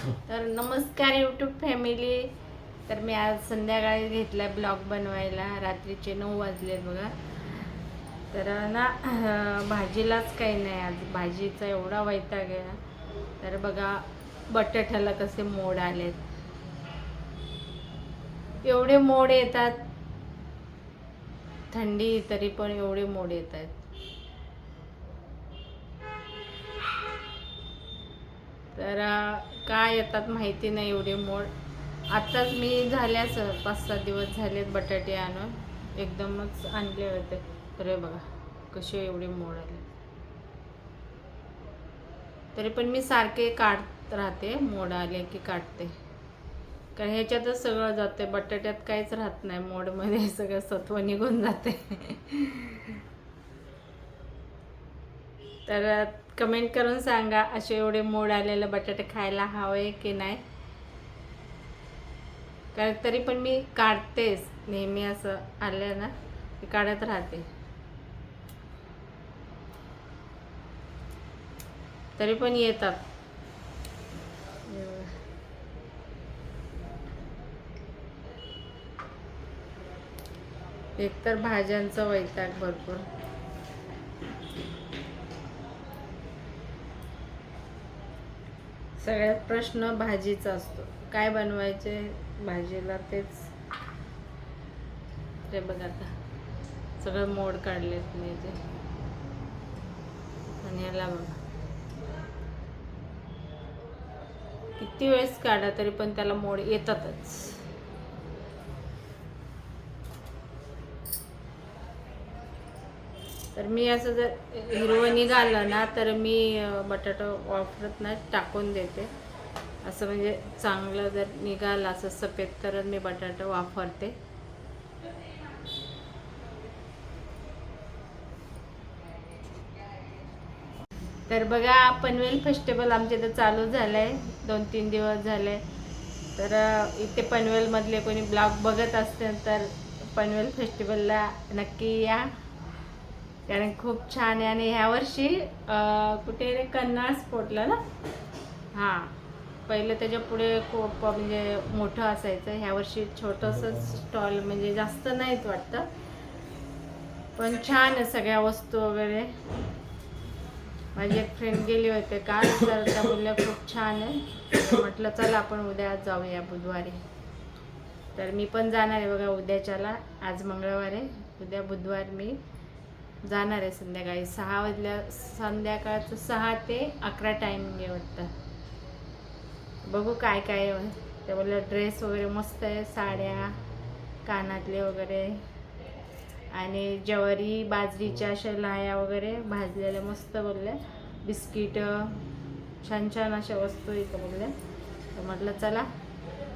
तर नमस्कार YouTube family. तर मी आज संध्याकाळी घेतला ब्लॉग बनवायला. रात्रीचे 9 वाजले बघा. तर ना भाजीलाच काही नाही, आज भाजीचा एवढा वैताग आहे. तर बघा बटाट्याला कसे मोड आलेत, एवढे मोड येतात. थंडी तरी पण एवढे मोड येत आहेत. तर काय येतात माहिती नाही एवढे मोड. आत्ताच मी झाल्यास 5-7 दिवस झालेत बटाटे आणून, एकदमच आणले होते. तर बघा कसे एवढे मोड आले. तरी पण मी सारखे काढत राहते, मोड आले की काढते, कारण ह्याच्यातच सगळं जाते. बटाट्यात काहीच राहत नाही, मोडमध्ये सगळं सत्व निघून जाते. तर कमेंट करून सांगा, असे एवढे मोड आलेले बटाटे खायला हवे की नाही. कारण तरी पण मी काढतेच नेहमी, असं आलं ना मी काढत राहते. तरी पण येतात. एकतर भाज्यांचा वैताग भरपूर. सगळ्यात प्रश्न भाजीचा असतो, काय बनवायचे भाजीला, तेच. ते बघा आता सगळं मोड काढलेत मी ते. आणि याला बघा किती वेळेस काढा तरी पण त्याला मोड येतातच. तर मी असं जर हिरवं निघालं ना तर मी बटाटा वापरत नाही, टाकून देते. असं म्हणजे चांगलं जर निघालं असं सफेद तर मी बटाटा वापरते. तर बघा पनवेल फेस्टिवल आमच्या इथं चालू झालं आहे, 2-3 दिवस झाले. तर इथे पनवेलमधले कोणी ब्लॉग बघत असतील तर पनवेल फेस्टिवलला नक्की या, कारण खूप छान आहे. आणि ह्या वर्षी कुठे रे, कन्नाळ स्पोर्टला ना, हां, पहिलं त्याच्या पुढे खूप म्हणजे मोठं असायचं. ह्या वर्षी छोटंसं स्टॉल, म्हणजे जास्त नाहीत वाटतं, पण छान आहे सगळ्या वस्तू वगैरे. माझी एक फ्रेंड गेली होते काल, तर त्या बोलल्या खूप छान आहे. म्हटलं चला आपण उद्या जाऊया बुधवारी. तर मी पण जाणार आहे बघा उद्याच्याला. आज मंगळवार आहे, उद्या बुधवार मी जाणार आहे. संध्याकाळी 6 वाजल्या, संध्याकाळचं 6 ते 11 टायमिंग आहे वाटतं. बघू काय काय आहे. त्या बोलल्या ड्रेस वगैरे मस्त आहे, साड्या, कानातले वगैरे, आणि ज्वारी बाजरीच्या अशा लाया वगैरे भाजलेल्या मस्त बोलल्या. बिस्किट, छान छान अशा वस्तू इथं बोलल्या. तर म्हटलं चला,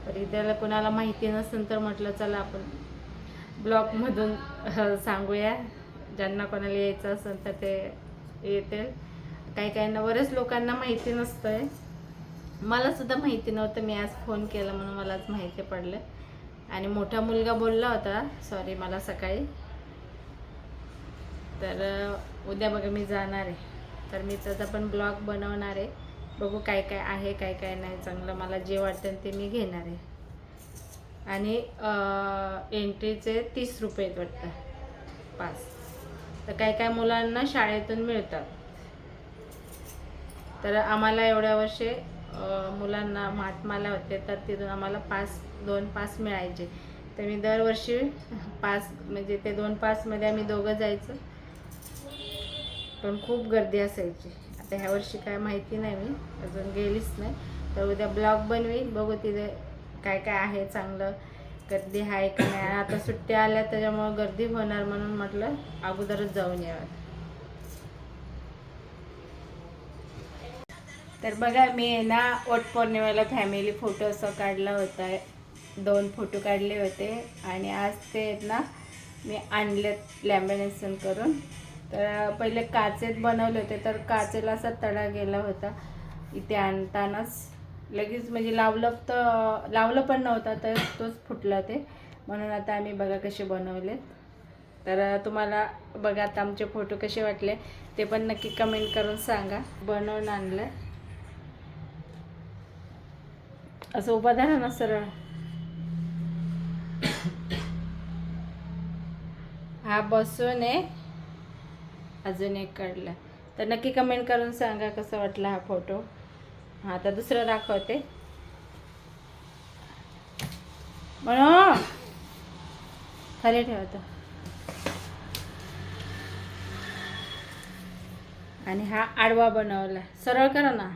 तर इथं कुणाला माहिती नसेल तर म्हटलं चला आपण ब्लॉगमधून सांगूया. ज्यांना कोणाला यायचं असेल तर ते येतील. काही काहींना, बरेच लोकांना माहिती नसतं आहे. मला सुद्धा माहिती नव्हतं, मी आज फोन केला म्हणून मलाच माहिती पडलं. आणि मोठा मुलगा बोलला होता सॉरी मला सकाळी. तर उद्या बघा मी जाणार आहे, तर मी त्याचा पण ब्लॉग बनवणार आहे. बघू काय काय आहे, काय काय नाही. चांगलं मला जे वाटेल ते मी घेणार आहे. आणि एंट्रीचे 30 रुपये वाटतं पास. तर काय काय मुलांना शाळेतून मिळतात. तर आम्हाला एवढ्या वर्षे मुलांना महात्माला होते, तर तिथून आम्हाला 2 पास मिळायचे. तर मी दरवर्षी पास, म्हणजे ते 2 पासमध्ये आम्ही दोघं जायचं, पण खूप गर्दी असायची. आता ह्या वर्षी काय माहिती नाही, मी अजून गेलीच नाही. तर उद्या ब्लॉग बनवीन, बघू तिथे काय काय आहे चांगलं, गर्दी आहे का नाही. आता सुट्ट्या आल्या त्याच्यामुळं गर्दी होणार, म्हणून म्हटलं अगोदरच जाऊन यावं. तर बघा मी ना वटपौर्णिमेला फॅमिली फोटो असं काढला होता, 2 फोटो काढले होते. आणि आज ते ना मी आणलेत लॅमिनेशन करून. तर पहिले काचेत बनवले होते, तर काचेला असा तडा गेला होता इथे आणतानाच. लगेच म्हणजे लावलं पण नव्हता, तर तोच फुटला ते. म्हणून आता आम्ही बघा कसे बनवले. तर तुम्हाला बघा आता आमचे फोटो कसे वाटले ते पण नक्की कमेंट करून सांगा. बनवून आणलं. असं उभा धरा ना सरळ. हा बसून आहे. अजून एक काढला. तर नक्की कमेंट करून सांगा कसा वाटला हा फोटो. हा आता दुसरं दाखवते. म्हणून खाली ठेवतो. आणि हा आडवा बनवला. सरळ करा ना.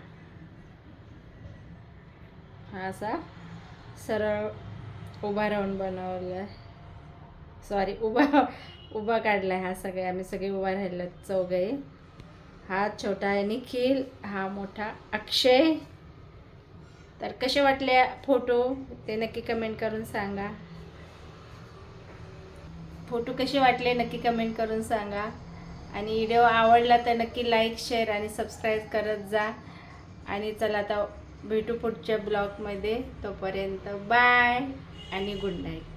हा असा सरळ उभा राहून बनवला. सॉरी उभा काढलाय. हा सगळे आम्ही सगळे उभा राहिलो चौघे. हा छोटा आहे निखिल, हा मोठा अक्षय. तर कसे वाटले फोटो ते नक्की कमेंट करून सांगा. फोटो कसे वाटले नक्की कमेंट करून सांगा. आणि व्हिडिओ आवडला तर नक्की लाईक शेअर आणि सबस्क्राईब करत जा. आणि चला आता भेटू पुढच्या ब्लॉगमध्ये. तोपर्यंत बाय आणि गुड नाईट.